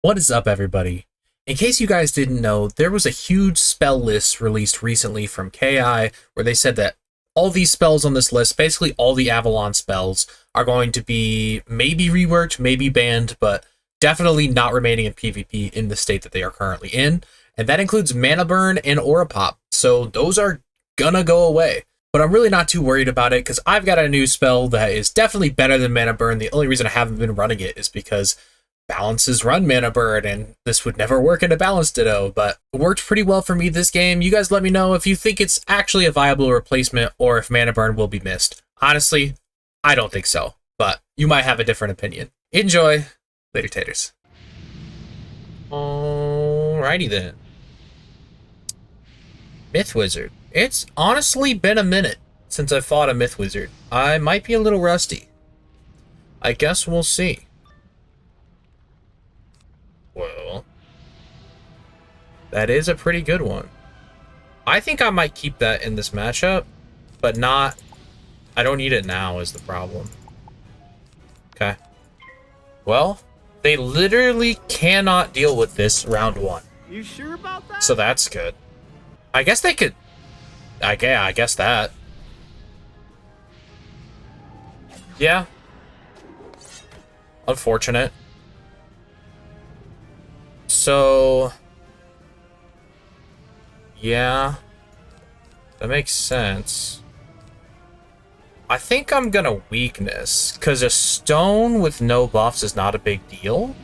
What is up, everybody? In case you guys didn't know, there was a huge spell list released recently from KI where they said that all these spells on this list, basically all the Avalon spells, are going to be maybe reworked, maybe banned, but definitely not remaining in PvP in the state that they are currently in. And that includes Mana Burn and Aura Pop, so those are gonna go away. But I'm really not too worried about it because I've got a new spell that is definitely better than Mana Burn. The only reason I haven't been running it is because balances run Mana Burn, and this would never work in a balanced Ditto, but it worked pretty well for me this game. You guys let me know if you think it's actually a viable replacement or if Mana Burn will be missed. Honestly, I don't think so, but you might have a different opinion. Enjoy. Later, taters. Alrighty then. Myth Wizard. It's honestly been a minute since I fought a Myth Wizard. I might be a little rusty. I guess we'll see. Well, that is a pretty good one. I think I might keep that in this matchup, but not... I don't need it now is the problem. Okay. Well, they literally cannot deal with this round one. You sure about that? So that's good. I guess they could... I guess that. Yeah. Unfortunate. So, yeah, that makes sense. I think I'm gonna weakness, because a stone with no buffs is not a big deal.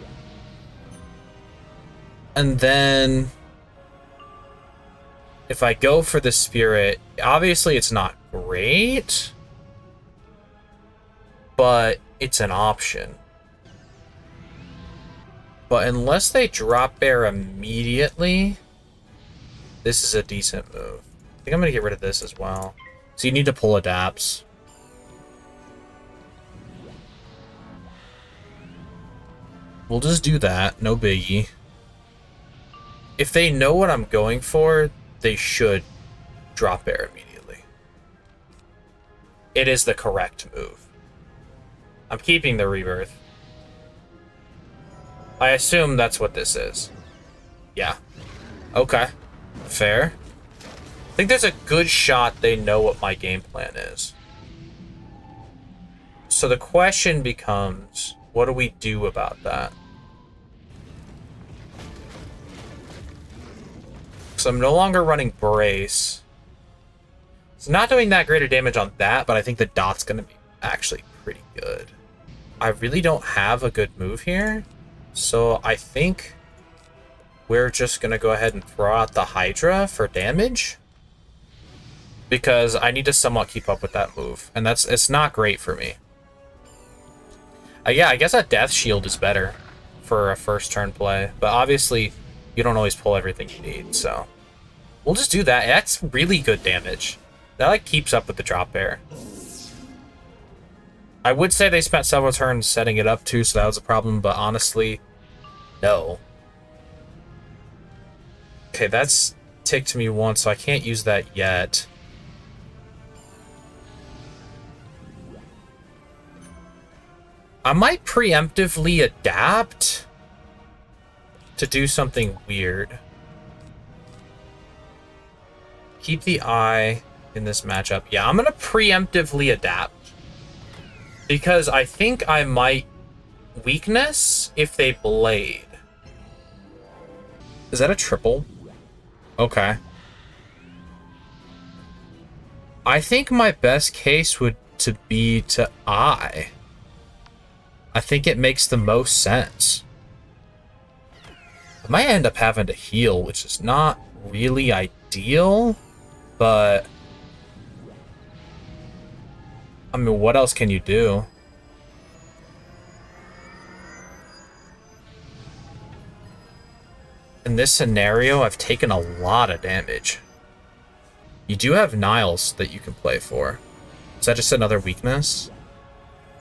And then, if I go for the spirit, obviously it's not great, but it's an option. But unless they drop bear immediately, this is a decent move. I think I'm going to get rid of this as well. So you need to pull adapts. We'll just do that. No biggie. If they know what I'm going for, they should drop bear immediately. It is the correct move. I'm keeping the rebirth. I assume that's what this is. Yeah. Okay. Fair. I think there's a good shot they know what my game plan is. So the question becomes, what do we do about that? So I'm no longer running brace. It's not doing that greater damage on that, but I think the dot's going to be actually pretty good. I really don't have a good move here. So I think we're just going to go ahead and throw out the Hydra for damage. Because I need to somewhat keep up with that move. And it's not great for me. Yeah, I guess a Death Shield is better for a first turn play. But obviously, you don't always pull everything you need. So we'll just do that. That's really good damage. That like keeps up with the drop bear. I would say they spent several turns setting it up too, so that was a problem, but honestly, no. Okay, that's ticked me once, so I can't use that yet. I might preemptively adapt to do something weird. Keep the eye in this matchup. Yeah, I'm going to preemptively adapt. Because I think I might weakness if they blade. Is that a triple? Okay. I think my best case would to be to eye. I think it makes the most sense. I might end up having to heal, which is not really ideal, but I mean, what else can you do? In this scenario, I've taken a lot of damage. You do have Niles that you can play for. Is that just another weakness?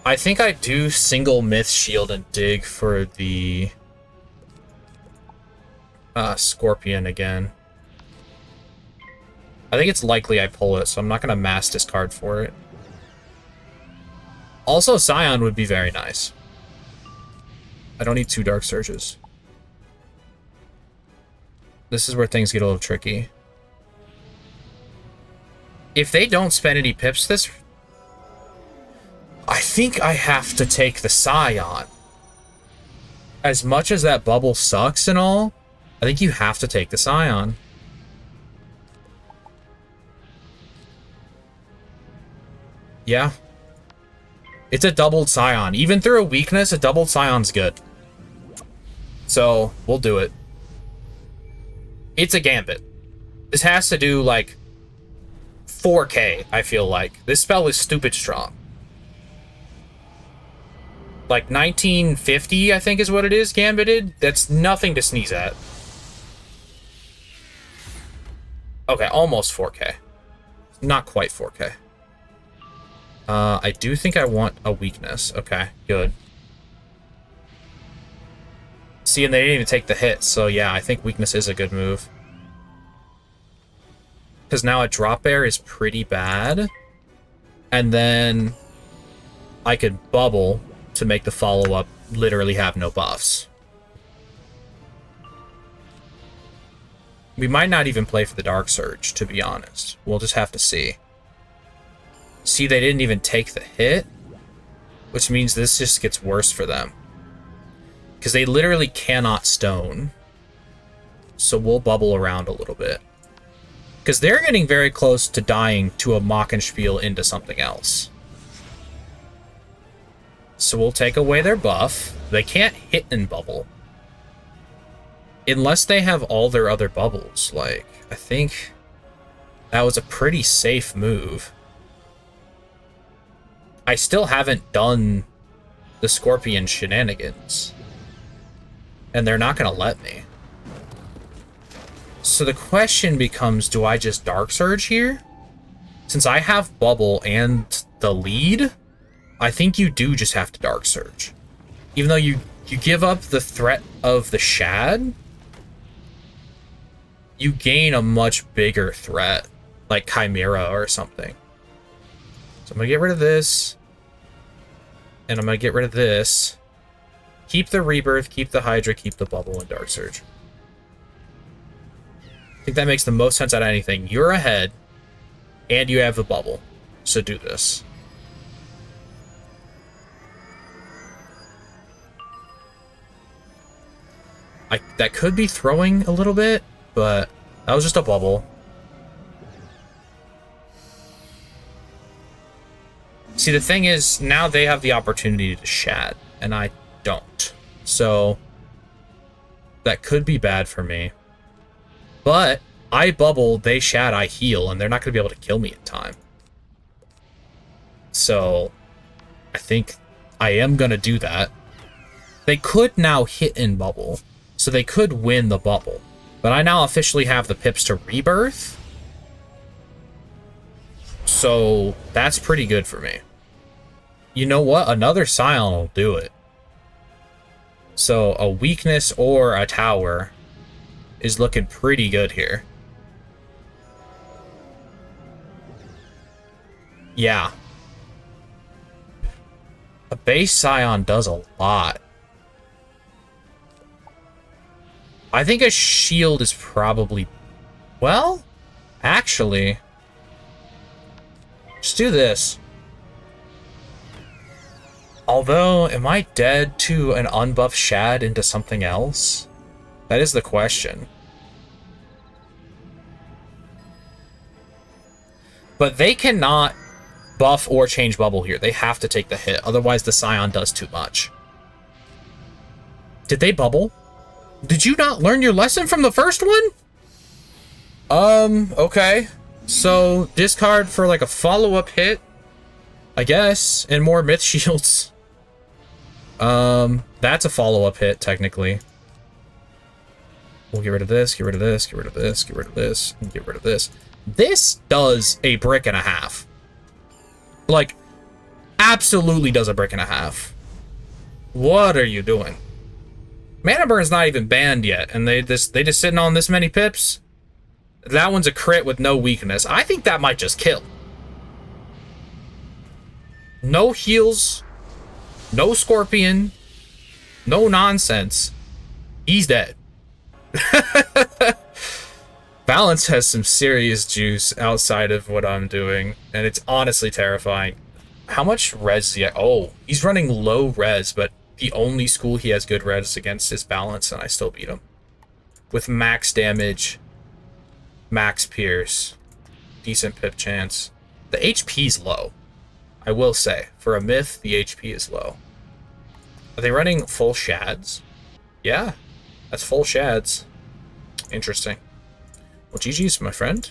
I think I do single Myth Shield and dig for the Scorpion again. I think it's likely I pull it, so I'm not going to mass discard for it. Also, Scion would be very nice. I don't need 2 Dark Surges. This is where things get a little tricky. If they don't spend any pips this... I think I have to take the Scion. As much as that bubble sucks and all, I think you have to take the Scion. Yeah. It's a doubled Scion. Even through a weakness, a doubled Scion's good. So, we'll do it. It's a Gambit. This has to do, like, 4K, I feel like. This spell is stupid strong. Like, 1950, I think is what it is, Gambited. That's nothing to sneeze at. Okay, almost 4K. Not quite 4K. I do think I want a weakness. Okay, good. See, and they didn't even take the hit, so yeah, I think weakness is a good move. Because now a drop bear is pretty bad. And then I could bubble to make the follow-up literally have no buffs. We might not even play for the Dark Surge, to be honest. We'll just have to see. See, they didn't even take the hit, which means this just gets worse for them. Because they literally cannot stone. So we'll bubble around a little bit. Because they're getting very close to dying to a Mockenspiel into something else. So we'll take away their buff. They can't hit and bubble. Unless they have all their other bubbles. Like, I think that was a pretty safe move. I still haven't done the Scorpion shenanigans. And they're not going to let me. So the question becomes, do I just Dark Surge here? Since I have Bubble and the lead, I think you do just have to Dark Surge. Even though you give up the threat of the Shad, you gain a much bigger threat, like Chimera or something. So I'm going to get rid of this. And I'm going to get rid of this. Keep the Rebirth, keep the Hydra, keep the Bubble, and Dark Surge. I think that makes the most sense out of anything. You're ahead, and you have the Bubble. So do this. That could be throwing a little bit, but that was just a bubble. See, the thing is, now they have the opportunity to Shad, and I don't. So, that could be bad for me. But, I bubble, they Shad, I heal, and they're not going to be able to kill me in time. So, I think I am going to do that. They could now hit and bubble, so they could win the bubble. But I now officially have the pips to Rebirth. So, that's pretty good for me. You know what? Another Scion will do it. So, a weakness or a tower is looking pretty good here. Yeah. A base Scion does a lot. I think a shield is probably... Well, actually... Just do this. Although, am I dead to an unbuffed Shad into something else? That is the question. But they cannot buff or change bubble here. They have to take the hit. Otherwise, the Scion does too much. Did they bubble? Did you not learn your lesson from the first one? Okay. So, discard for like a follow-up hit, I guess, and more myth shields. That's a follow-up hit, technically. We'll get rid of this, get rid of this, get rid of this, get rid of this, and get rid of this. This does a brick and a half. Like, absolutely does a brick and a half. What are you doing? Mana Burn's not even banned yet, and they just sitting on this many pips. That one's a crit with no weakness. I think that might just kill. No heals, no Scorpion, no nonsense. He's dead. Balance has some serious juice outside of what I'm doing, and it's honestly terrifying. How much res is he at? Oh, he's running low res, but the only school he has good res against is Balance, and I still beat him. With max damage, max pierce, decent pip chance. The HP's low, I will say. For a myth, the HP is low. Are they running full shads? Yeah, that's full shads. Interesting. Well, GG's, my friend.